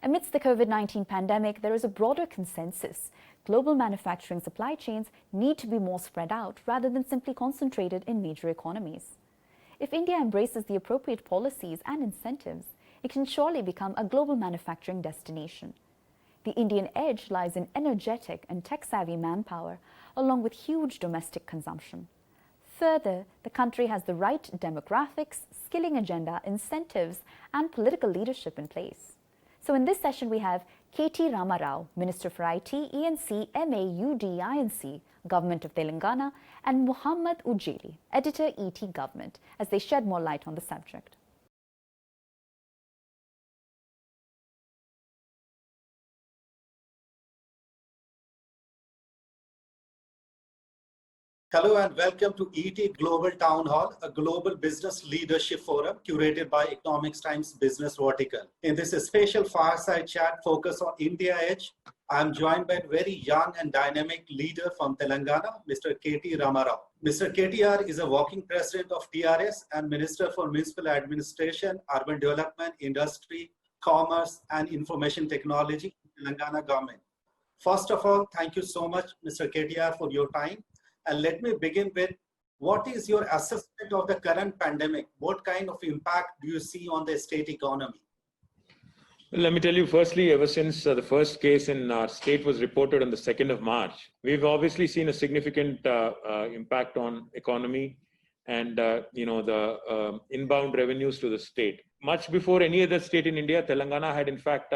Amidst the COVID-19 pandemic, there is a broader consensus. Global manufacturing supply chains need to be more spread out rather than simply concentrated in major economies. If India embraces the appropriate policies and incentives, it can surely become a global manufacturing destination. The Indian edge lies in energetic and tech-savvy manpower, along with huge domestic consumption. Further, the country has the right demographics, skilling agenda, incentives, and political leadership in place. So in this session, we have K.T. Rama Rao, Minister for IT, E&C, MAUD-INC, Government of Telangana, and Muhammad Ujjeli, Editor, ET Government, as they shed more light on the subject. Hello and welcome to ET Global Town Hall, a global business leadership forum curated by Economics Times Business Vertical. In this special fireside chat focused on India Edge, I'm joined by a very young and dynamic leader from Telangana, Mr. K.T. Rama Rao. Mr. KTR is a working president of TRS and Minister for Municipal Administration, Urban Development, Industry, Commerce and Information Technology, Telangana government. First of all, thank you so much, Mr. KTR, for your time. And let me begin with, what is your assessment of the current pandemic? What kind of impact do you see on the state economy? Well, let me tell you, firstly, ever since the first case in our state was reported on the 2nd of March, we've obviously seen a significant impact on economy and the inbound revenues to the state. Much before any other state in India, Telangana had in fact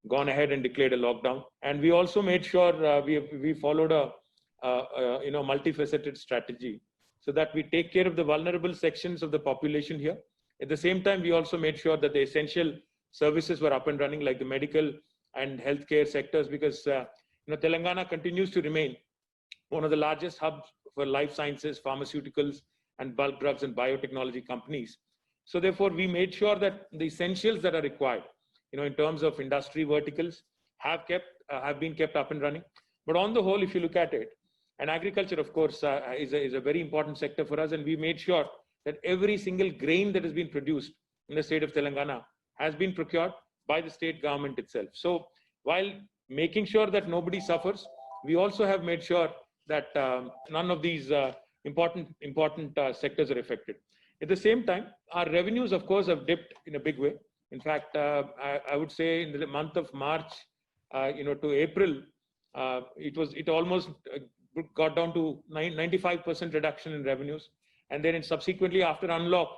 gone ahead and declared a lockdown. And we also made sure we followed a multifaceted strategy so that we take care of the vulnerable sections of the population here. At the same time, we also made sure that the essential services were up and running, like the medical and healthcare sectors, because Telangana continues to remain one of the largest hubs for life sciences, pharmaceuticals, and bulk drugs and biotechnology companies. So therefore, we made sure that the essentials that are required, in terms of industry verticals, have been kept up and running. But on the whole, if you look at it, and agriculture, of course, is a very important sector for us. And we made sure that every single grain that has been produced in the state of Telangana has been procured by the state government itself. So while making sure that nobody suffers, we also have made sure that none of these important sectors are affected. At the same time, our revenues, of course, have dipped in a big way. In fact, I would say in the month of March, to April, it almost got down to 95% reduction in revenues. And then subsequently after unlock,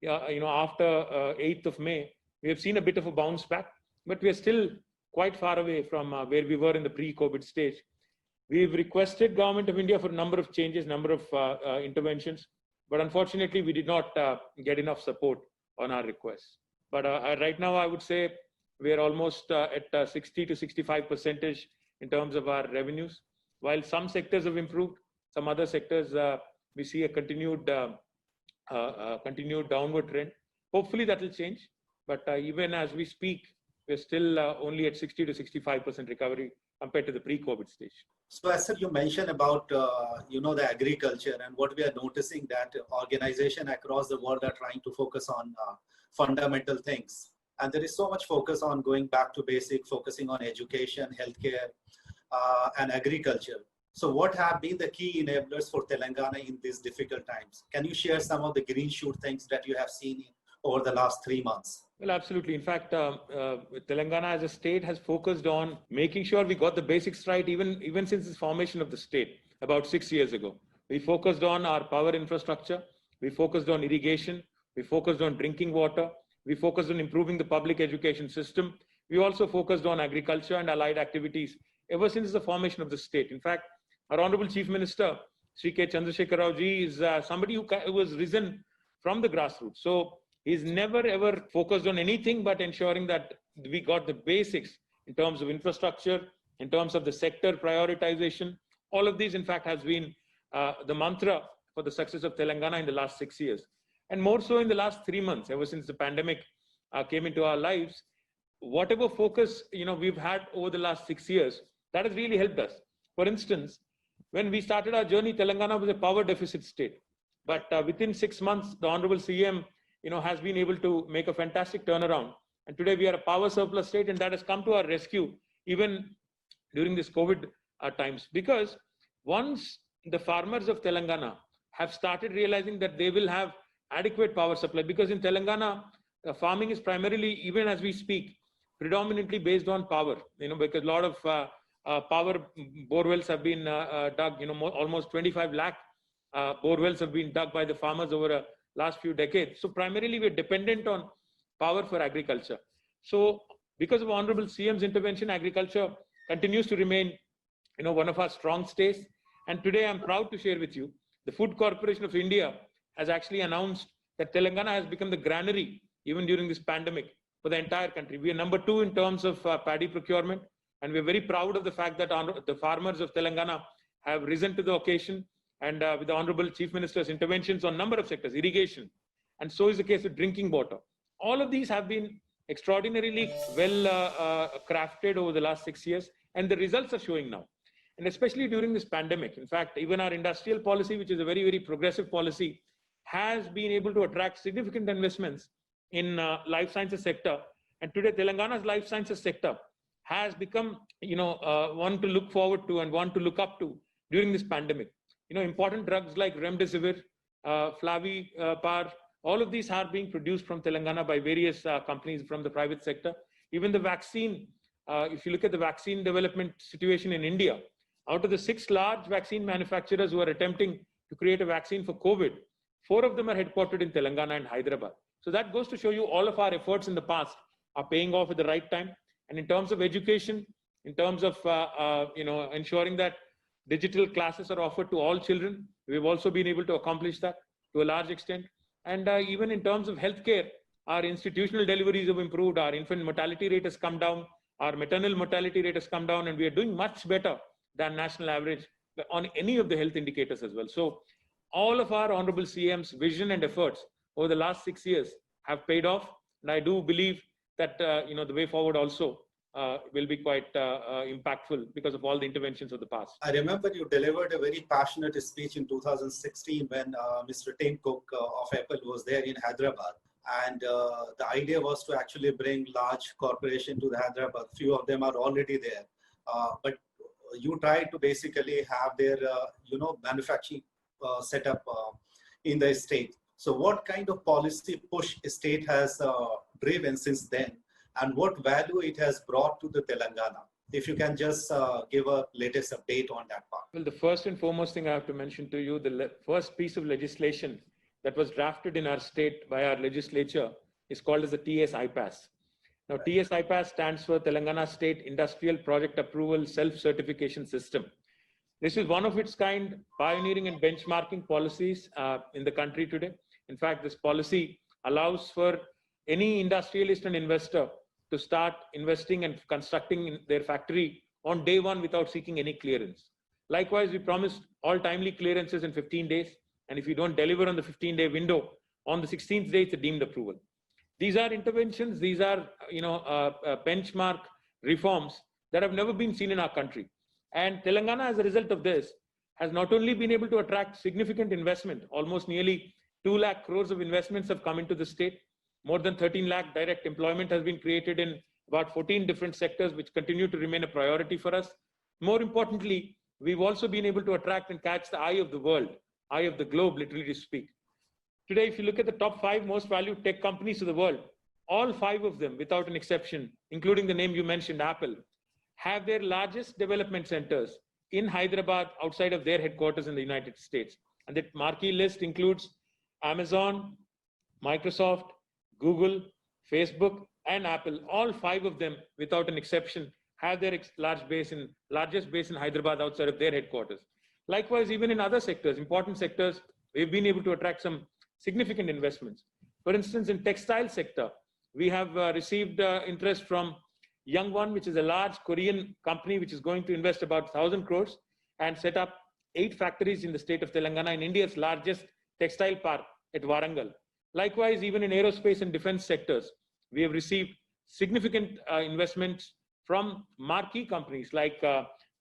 after 8th of May, we have seen a bit of a bounce back, but we are still quite far away from where we were in the pre-COVID stage. We've requested Government of India for a number of changes, number of interventions, but unfortunately we did not get enough support on our requests. But right now I would say we are almost at 60 to 65% in terms of our revenues. While some sectors have improved, some other sectors, we see a continued downward trend. Hopefully that will change. But even as we speak, we're still only at 60 to 65% recovery compared to the pre-COVID stage. So as you mentioned about, the agriculture, and what we are noticing that organizations across the world are trying to focus on fundamental things. And there is so much focus on going back to basic, focusing on education, healthcare, and agriculture. So what have been the key enablers for Telangana in these difficult times? Can you share some of the green shoot things that you have seen over the last 3 months? Well, absolutely. In fact, Telangana as a state has focused on making sure we got the basics right, even since the formation of the state about 6 years ago. We focused on our power infrastructure. We focused on irrigation. We focused on drinking water. We focused on improving the public education system. We also focused on agriculture and allied activities ever since the formation of the state. In fact, our Honorable Chief Minister, Sri K. Chandrasekhar Rao ji, is somebody who was risen from the grassroots. So he's never ever focused on anything but ensuring that we got the basics in terms of infrastructure, in terms of the sector prioritization. All of these, in fact, has been the mantra for the success of Telangana in the last 6 years. And more so in the last 3 months, ever since the pandemic came into our lives. Whatever focus we've had over the last 6 years, that has really helped us. For instance, when we started our journey, Telangana was a power deficit state. But within 6 months, the Honorable CM has been able to make a fantastic turnaround And today we are a power surplus state, and that has come to our rescue even during this COVID times. Because once the farmers of Telangana have started realizing that they will have adequate power supply, because in Telangana, farming is primarily, even as we speak, predominantly based on power, because a lot of power bore wells have been dug, almost 25 lakh bore wells have been dug by the farmers over the last few decades. So primarily we're dependent on power for agriculture. So because of Honorable CM's intervention, agriculture continues to remain, one of our strong states. And today I'm proud to share with you, the Food Corporation of India has actually announced that Telangana has become the granary, even during this pandemic, for the entire country. We are number 2 in terms of paddy procurement. And we're very proud of the fact that the farmers of Telangana have risen to the occasion, and with the Honorable Chief Minister's interventions on a number of sectors, irrigation, and so is the case with drinking water. All of these have been extraordinarily well crafted over the last 6 years, and the results are showing now. And especially during this pandemic, in fact, even our industrial policy, which is a very, very progressive policy, has been able to attract significant investments in life sciences sector. And today, Telangana's life sciences sector has become, one to look forward to and one to look up to during this pandemic. Important drugs like Remdesivir, Flavipar, all of these are being produced from Telangana by various companies from the private sector. Even the vaccine, if you look at the vaccine development situation in India, out of the 6 large vaccine manufacturers who are attempting to create a vaccine for COVID, 4 of them are headquartered in Telangana and Hyderabad. So that goes to show you all of our efforts in the past are paying off at the right time. And in terms of education, in terms of ensuring that digital classes are offered to all children, we've also been able to accomplish that to a large extent. And even in terms of healthcare, our institutional deliveries have improved, our infant mortality rate has come down, our maternal mortality rate has come down, and we are doing much better than national average on any of the health indicators as well. So all of our Honorable CM's vision and efforts over the last 6 years have paid off. And I do believe that, the way forward also will be quite impactful because of all the interventions of the past. I remember you delivered a very passionate speech in 2016 when Mr. Tim Cook of Apple was there in Hyderabad. And the idea was to actually bring large corporations to the Hyderabad. Few of them are already there. But you tried to basically have their, manufacturing set up in the state. So what kind of policy push state has driven since then, and what value it has brought to the Telangana? If you can just give a latest update on that part. Well, the first and foremost thing I have to mention to you, the first piece of legislation that was drafted in our state by our legislature is called as the TS-IPAS. Now, right. TS-IPAS stands for Telangana State Industrial Project Approval Self-Certification System. This is one of its kind pioneering and benchmarking policies in the country today. In fact, this policy allows for any industrialist and investor to start investing and constructing in their factory on day one without seeking any clearance. Likewise, we promised all timely clearances in 15 days. And if you don't deliver on the 15-day window, on the 16th day, it's a deemed approval. These are interventions. These are, benchmark reforms that have never been seen in our country. And Telangana, as a result of this, has not only been able to attract significant investment, almost nearly 2 lakh crores of investments have come into the state. More than 13 lakh direct employment has been created in about 14 different sectors, which continue to remain a priority for us. More importantly, we've also been able to attract and catch the eye of the world, eye of the globe, literally to speak. Today, if you look at the top 5 most valued tech companies of the world, all 5 of them, without an exception, including the name you mentioned, Apple, have their largest development centers in Hyderabad outside of their headquarters in the United States. And that marquee list includes Amazon, Microsoft, Google, Facebook, and Apple. All 5 of them, without an exception, have their largest base in Hyderabad outside of their headquarters. Likewise, even in other sectors, important sectors, we've been able to attract some significant investments. For instance, in textile sector, we have received interest from Youngwon, which is a large Korean company, which is going to invest about 1,000 crores and set up 8 factories in the state of Telangana, in India's largest textile park at Warangal. Likewise, even in aerospace and defense sectors, we have received significant investments from marquee companies like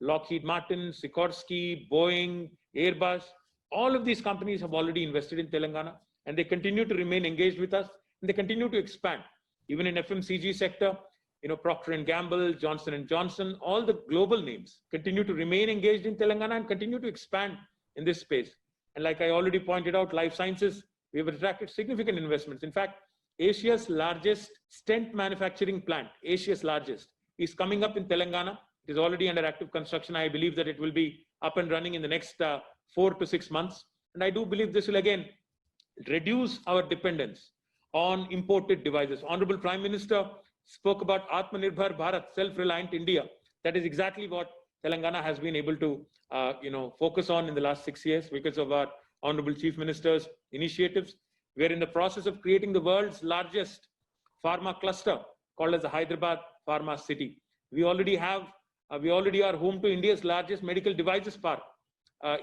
Lockheed Martin, Sikorsky, Boeing, Airbus. All of these companies have already invested in Telangana, and they continue to remain engaged with us, and they continue to expand. Even in FMCG sector, Procter & Gamble, Johnson & Johnson, all the global names continue to remain engaged in Telangana and continue to expand in this space. And like I already pointed out, life sciences, we have attracted significant investments. In fact, Asia's largest stent manufacturing plant, Asia's largest, is coming up in Telangana. It is already under active construction. I believe that it will be up and running in the next 4 to 6 months. And I do believe this will again reduce our dependence on imported devices. Honorable Prime Minister spoke about Atmanirbhar Bharat, self-reliant India. That is exactly what Telangana has been able to focus on in the last 6 years because of our Honorable Chief Minister's initiatives. We are in the process of creating the world's largest pharma cluster called as the Hyderabad Pharma City. We already are home to India's largest medical devices park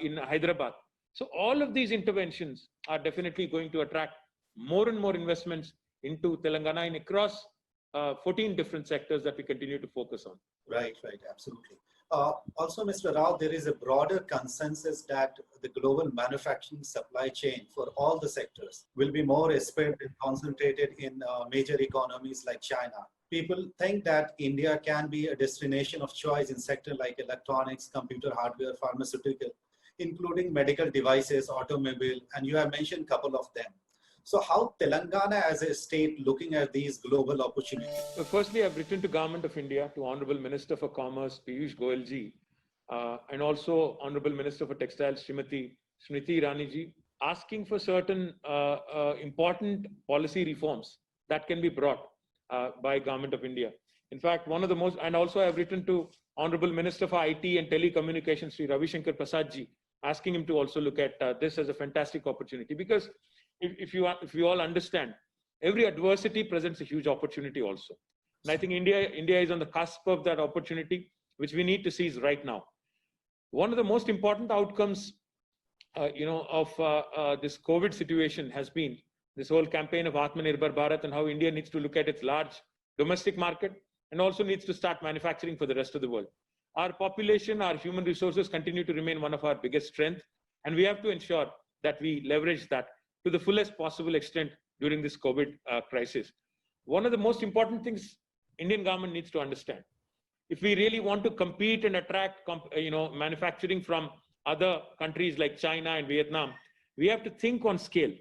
in Hyderabad. So all of these interventions are definitely going to attract more and more investments into Telangana and across 14 different sectors that we continue to focus on. Right, absolutely. Also, Mr. Rao, there is a broader consensus that the global manufacturing supply chain for all the sectors will be more spread and concentrated in major economies like China. People think that India can be a destination of choice in sectors like electronics, computer hardware, pharmaceutical, including medical devices, automobile, and you have mentioned a couple of them. So how Telangana as a state looking at these global opportunities? So firstly, I've written to Government of India, to Honorable Minister for Commerce, Piyush Goyal ji, and also Honorable Minister for Textiles, Srimati Smriti Irani ji, asking for certain important policy reforms that can be brought by Government of India. In fact, one of the most, and also I've written to Honorable Minister for IT and Telecommunications, Sri Ravi Shankar Prasad ji, asking him to also look at this as a fantastic opportunity. Because if you all understand, every adversity presents a huge opportunity also. And I think India is on the cusp of that opportunity, which we need to seize right now. One of the most important outcomes, of this COVID situation has been this whole campaign of Atmanirbhar Bharat and how India needs to look at its large domestic market and also needs to start manufacturing for the rest of the world. Our population, our human resources continue to remain one of our biggest strengths, and we have to ensure that we leverage that to the fullest possible extent during this COVID crisis. One of the most important things Indian government needs to understand, if we really want to compete and attract manufacturing from other countries like China and Vietnam, we have to think on scale.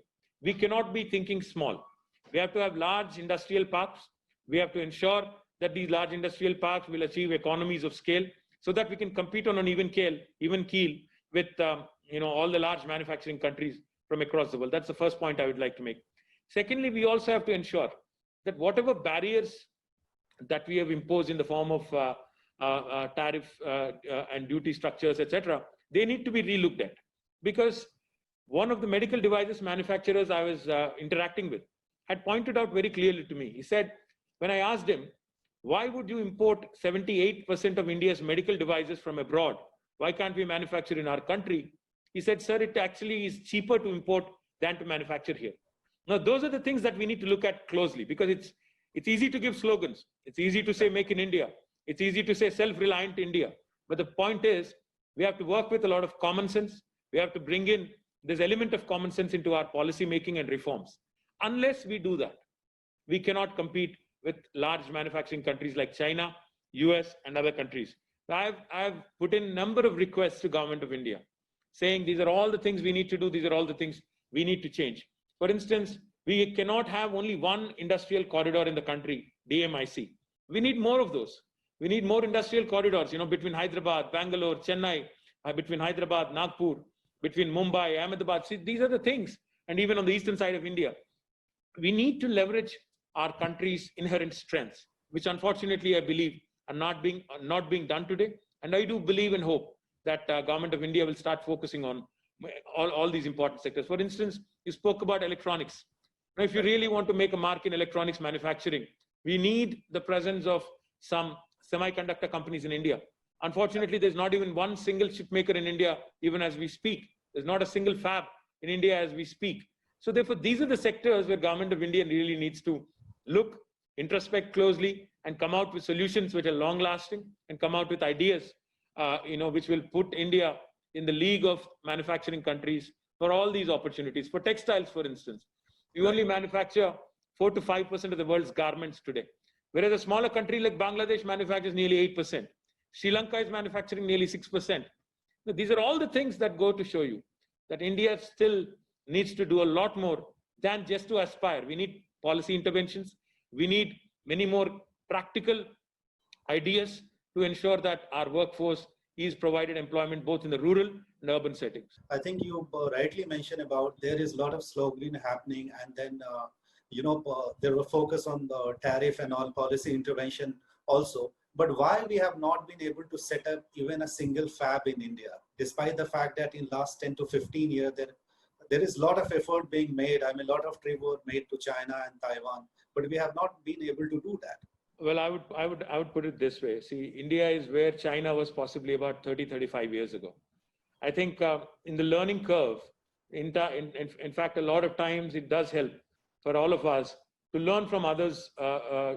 We cannot be thinking small. We have to have large industrial parks. We have to ensure that these large industrial parks will achieve economies of scale so that we can compete on an even keel with all the large manufacturing countries from across the world. That's the first point I would like to make. Secondly, we also have to ensure that whatever barriers that we have imposed in the form of tariff and duty structures, etc., they need to be relooked at. Because one of the medical devices manufacturers I was interacting with had pointed out very clearly to me. He said, when I asked him, why would you import 78% of India's medical devices from abroad? Why can't we manufacture in our country? He said, sir, it actually is cheaper to import than to manufacture here. Now, those are the things that we need to look at closely, because it's easy to give slogans. It's easy to say make in India. It's easy to say self-reliant India. But the point is, we have to work with a lot of common sense. We have to bring in this element of common sense into our policy making and reforms. Unless we do that, we cannot compete with large manufacturing countries like China, US, and other countries. I've put in a number of requests to Government of India, saying these are all the things we need to do, these are all the things we need to change. For instance, we cannot have only one industrial corridor in the country, DMIC. We need more of those. We need more industrial corridors, between Hyderabad, Bangalore, Chennai, between Hyderabad, Nagpur, between Mumbai, Ahmedabad. See, these are the things. And even on the eastern side of India, we need to leverage our country's inherent strengths, which unfortunately I believe are not being done today. And I do believe and hope that Government of India will start focusing on all these important sectors. For instance, you spoke about electronics. Now, if you really want to make a mark in electronics manufacturing, we need the presence of some semiconductor companies in India. Unfortunately, there's not even one single chip maker in India, even as we speak. There's not a single fab in India as we speak. So therefore, these are the sectors where Government of India really needs to look, introspect closely, and come out with solutions which are long lasting, and come out with ideas, which will put India in the league of manufacturing countries for all these opportunities. For textiles, for instance, we only manufacture 4 to 5% of the world's garments today. Whereas a smaller country like Bangladesh manufactures nearly 8%. Sri Lanka is manufacturing nearly 6%. Now, these are all the things that go to show you that India still needs to do a lot more than just to aspire. We need policy interventions. We need many more practical ideas to ensure that our workforce is provided employment both in the rural and urban settings. I think you rightly mentioned about there is a lot of slogan happening, and then there were focus on the tariff and all policy intervention also. But why we have not been able to set up even a single fab in India, despite the fact that in last 10 to 15 years there is a lot of effort being made. I mean, a lot of trade were made to China and Taiwan, but we have not been able to do that. Well, I would put it this way. See, India is where China was possibly about 30, 35 years ago. I think in the learning curve, in fact, a lot of times it does help for all of us to learn from others'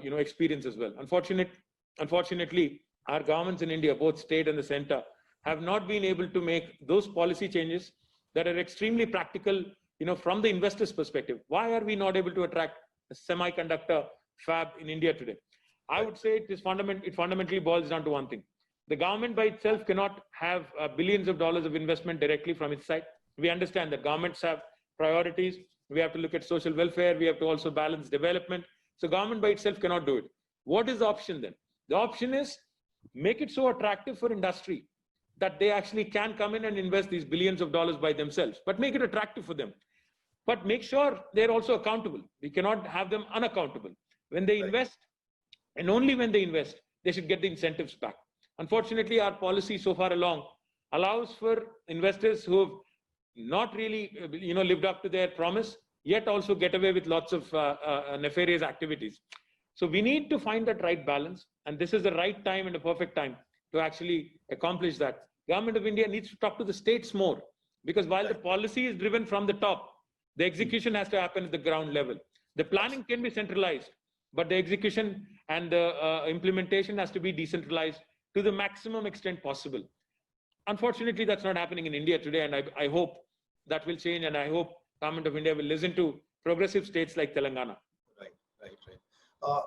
experience as well. Unfortunately, our governments in India, both state and the center, have not been able to make those policy changes that are extremely practical, from the investor's perspective. Why are we not able to attract a semiconductor fab in India today? I would say it fundamentally boils down to one thing. The government by itself cannot have billions of dollars of investment directly from its side. We understand that governments have priorities. We have to look at social welfare. We have to also balance development. So government by itself cannot do it. What is the option then? The option is make it so attractive for industry that they actually can come in and invest these billions of dollars by themselves, but make it attractive for them. But make sure they're also accountable. We cannot have them unaccountable. When they invest, and only when they invest, they should get the incentives back. Unfortunately, our policy so far along allows for investors who have not really, lived up to their promise, yet also get away with lots of nefarious activities. So we need to find that right balance, and this is the right time and the perfect time to actually accomplish that. Government of India needs to talk to the states more, because while the policy is driven from the top, the execution has to happen at the ground level. The planning can be centralized, but the execution and the implementation has to be decentralized to the maximum extent possible. Unfortunately, that's not happening in India today, and I hope that will change, and I hope Government of India will listen to progressive states like Telangana. Right.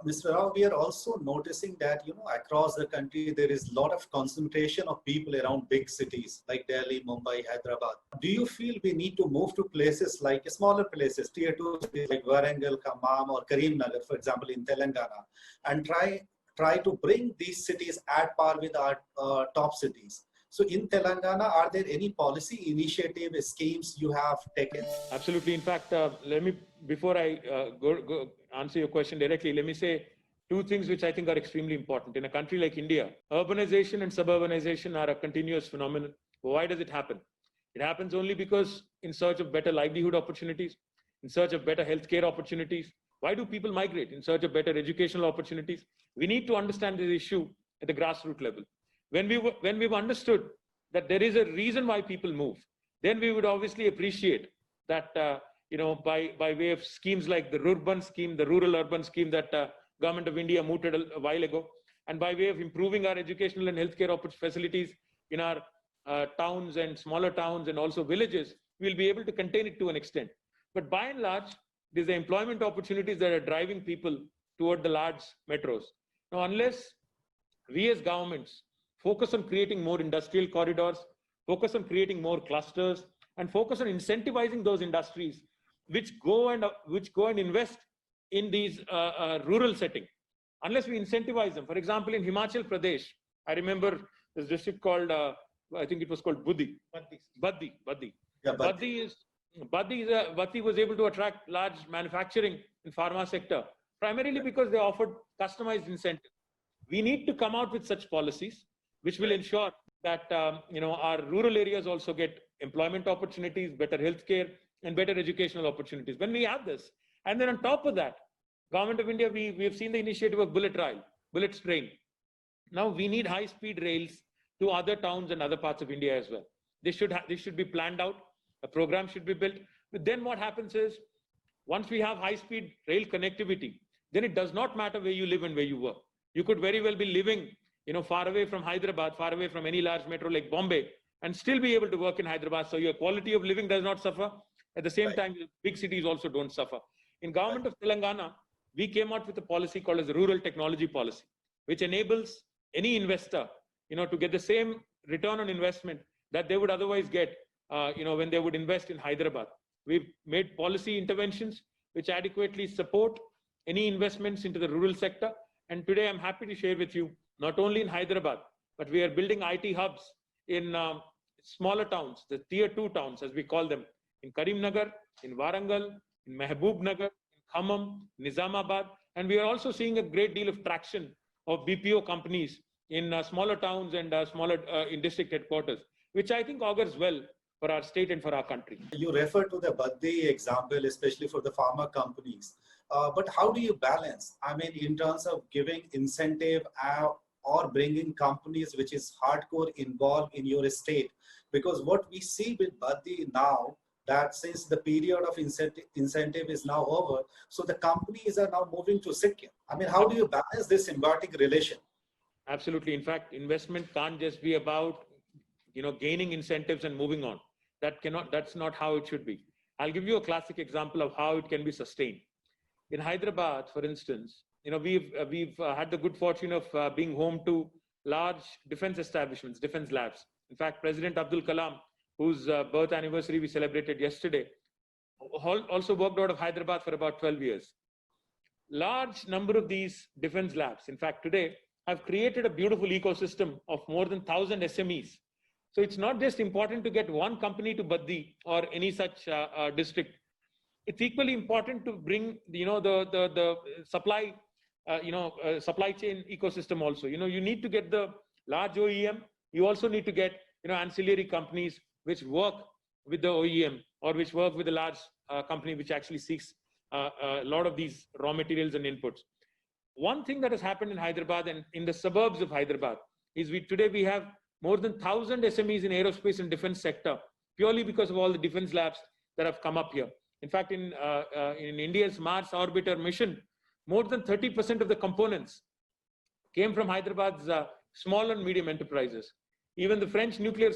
Mr. Rao, we are also noticing that, across the country, there is a lot of concentration of people around big cities like Delhi, Mumbai, Hyderabad. Do you feel we need to move to places like smaller places, tier 2 cities like Warangal, Khammam, or Karimnagar, for example, in Telangana, and try to bring these cities at par with our top cities? So in Telangana, are there any policy initiative schemes you have taken? Absolutely. In fact, before I go answer your question directly, let me say two things which I think are extremely important. In a country like India, urbanization and suburbanization are a continuous phenomenon. Why does it happen? It happens only because in search of better livelihood opportunities, in search of better healthcare opportunities. Why do people migrate? In search of better educational opportunities. We need to understand this issue at the grassroots level. When we've understood that there is a reason why people move, then we would obviously appreciate that, by way of schemes like the Rurban scheme, the rural urban scheme that Government of India mooted a while ago, and by way of improving our educational and healthcare facilities in our towns and smaller towns and also villages, we'll be able to contain it to an extent. But by and large, these are employment opportunities that are driving people toward the large metros. Now, unless we as governments focus on creating more industrial corridors, focus on creating more clusters, and focus on incentivizing those industries which go and invest in these rural setting. Unless we incentivize them. For example, in Himachal Pradesh, I remember this district called, I think it was called Budhi. Baddi. Yeah, Baddi was able to attract large manufacturing in pharma sector, primarily because they offered customized incentives. We need to come out with such policies which will ensure that our rural areas also get employment opportunities, better healthcare, and better educational opportunities. When we have this, and then on top of that, Government of India, we have seen the initiative of bullet train. Now we need high-speed rails to other towns and other parts of India as well. This should be planned out. A program should be built. But then what happens is, once we have high-speed rail connectivity, then it does not matter where you live and where you work. You could very well be living, far away from Hyderabad, far away from any large metro like Bombay, and still be able to work in Hyderabad. So your quality of living does not suffer. At the same time, big cities also don't suffer. In government of Telangana, we came out with a policy called as the Rural Technology Policy, which enables any investor, to get the same return on investment that they would otherwise get, when they would invest in Hyderabad. We've made policy interventions which adequately support any investments into the rural sector. And today I'm happy to share with you, not only in Hyderabad, but we are building IT hubs in smaller towns, the tier 2 towns, as we call them, in Karimnagar, in Warangal, in Mehboob-nagar, in Khammam, Nizamabad. And we are also seeing a great deal of traction of BPO companies in smaller towns and smaller in district headquarters, which I think augurs well for our state and for our country. You refer to the Baddi example, especially for the pharma companies. But how do you balance? I mean, in terms of giving incentive or bringing companies which is hardcore involved in your state? Because what we see with Baddi now, that since the period of incentive is now over, so the companies are now moving to Sikkim. I mean, how do you balance this symbiotic relation? Absolutely. In fact, investment can't just be about, gaining incentives and moving on. That's not how it should be. I'll give you a classic example of how it can be sustained. In Hyderabad, for instance, we've had the good fortune of being home to large defense establishments, defense labs. In fact, President Abdul Kalam, whose birth anniversary we celebrated yesterday, also worked out of Hyderabad for about 12 years. Large number of these defense labs, in fact, today have created a beautiful ecosystem of more than 1,000 SMEs. So it's not just important to get one company to Baddi or any such district. It's equally important to bring, the supply, supply chain ecosystem also. You need to get the large OEM. You also need to get, ancillary companies which work with the OEM or which work with a large company which actually seeks a lot of these raw materials and inputs. One thing that has happened in Hyderabad and in the suburbs of Hyderabad is today we have more than 1,000 SMEs in aerospace and defense sector, purely because of all the defense labs that have come up here. In fact, in India's Mars orbiter mission, more than 30% of the components came from Hyderabad's small and medium enterprises. Even the French nuclear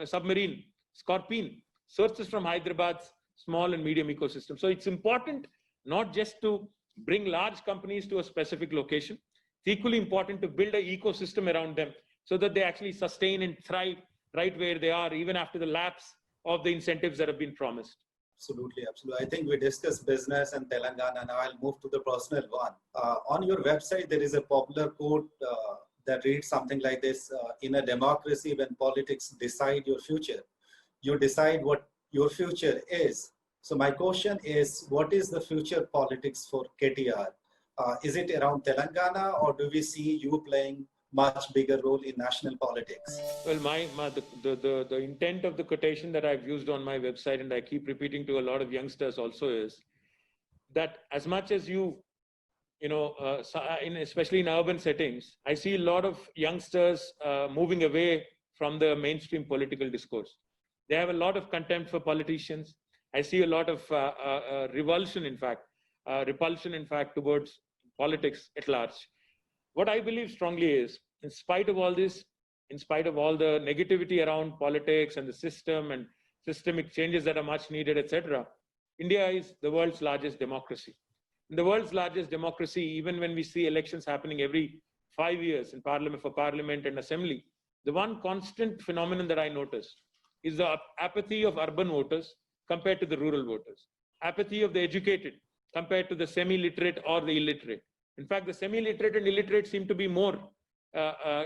submarine, Scorpene, sources from Hyderabad's small and medium ecosystem. So it's important not just to bring large companies to a specific location. It's equally important to build an ecosystem around them so that they actually sustain and thrive right where they are, even after the lapse of the incentives that have been promised. Absolutely, absolutely. I think we discussed business and Telangana. Now I'll move to the personal one. On your website, there is a popular quote that reads something like this: in a democracy, when politics decide your future, you decide what your future is. So my question is, what is the future politics for KTR? Is it around Telangana, or do we see you playing much bigger role in national politics? Well, the intent of the quotation that I've used on my website, and I keep repeating to a lot of youngsters also, is that as much as especially in urban settings, I see a lot of youngsters moving away from the mainstream political discourse. They have a lot of contempt for politicians. I see a lot of repulsion, in fact, towards politics at large. What I believe strongly is, in spite of all this, in spite of all the negativity around politics and the system and systemic changes that are much needed, etc., India is the world's largest democracy. In the world's largest democracy, even when we see elections happening every 5 years in parliament and assembly, the one constant phenomenon that I notice is the apathy of urban voters compared to the rural voters, apathy of the educated compared to the semi-literate or the illiterate. In fact, the semi-literate and illiterate seem to be more,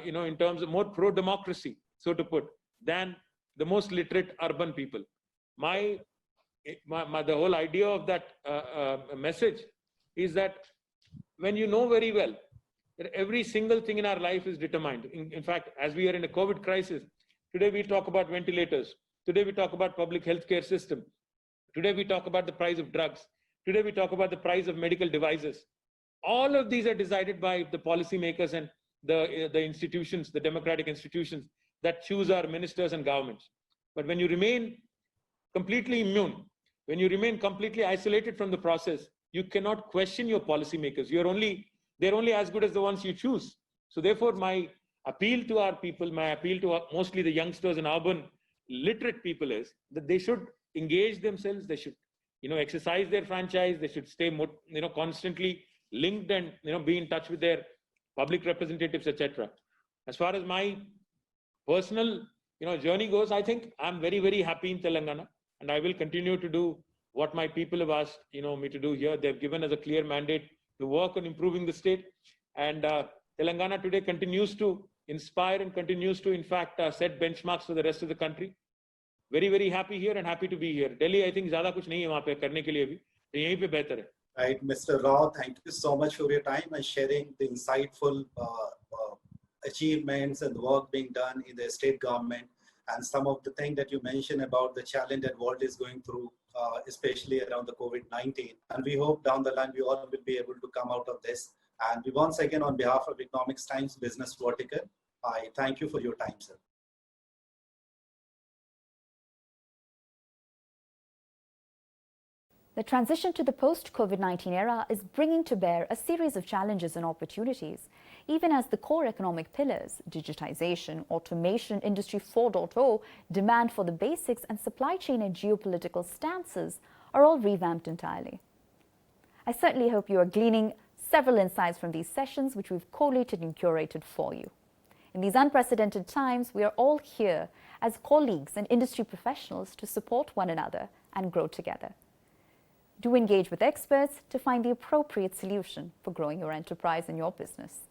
in terms of more pro-democracy, so to put, than the most literate urban people. The whole idea of that message is that when you know very well that every single thing in our life is determined. In fact, as we are in a COVID crisis, today we talk about ventilators. Today we talk about public healthcare system. Today we talk about the price of drugs. Today we talk about the price of medical devices. All of these are decided by the policymakers and the institutions, the democratic institutions that choose our ministers and governments. But when you remain completely immune, when you remain completely isolated from the process, you cannot question your policymakers. They're only as good as the ones you choose. So therefore, my appeal to our people, my appeal to mostly the youngsters and urban literate people is that they should engage themselves. They should exercise their franchise. They should stay, constantly linked and, be in touch with their public representatives, etc. As far as my personal, journey goes, I think I'm very, very happy in Telangana, and I will continue to do what my people have asked, me to do here. They've given us a clear mandate to work on improving the state, and Telangana today continues to inspire and continues to, in fact, set benchmarks for the rest of the country. Very, very happy here and happy to be here. Delhi, I think ज़्यादा कुछ नहीं है वहाँ पे करने के लिए भी, तो यहीं पे बेहतर है. Right, Mr. Rao, thank you so much for your time and sharing the insightful achievements and the work being done in the state government, and some of the things that you mentioned about the challenge that world is going through, especially around the COVID-19. And we hope down the line we all will be able to come out of this. And we once again, on behalf of Economics Times Business Vertical, I thank you for your time, sir. The transition to the post-COVID-19 era is bringing to bear a series of challenges and opportunities, even as the core economic pillars, digitization, automation, Industry 4.0, demand for the basics, and supply chain and geopolitical stances are all revamped entirely. I certainly hope you are gleaning several insights from these sessions, which we've collated and curated for you. In these unprecedented times, we are all here as colleagues and industry professionals to support one another and grow together. Do engage with experts to find the appropriate solution for growing your enterprise and your business.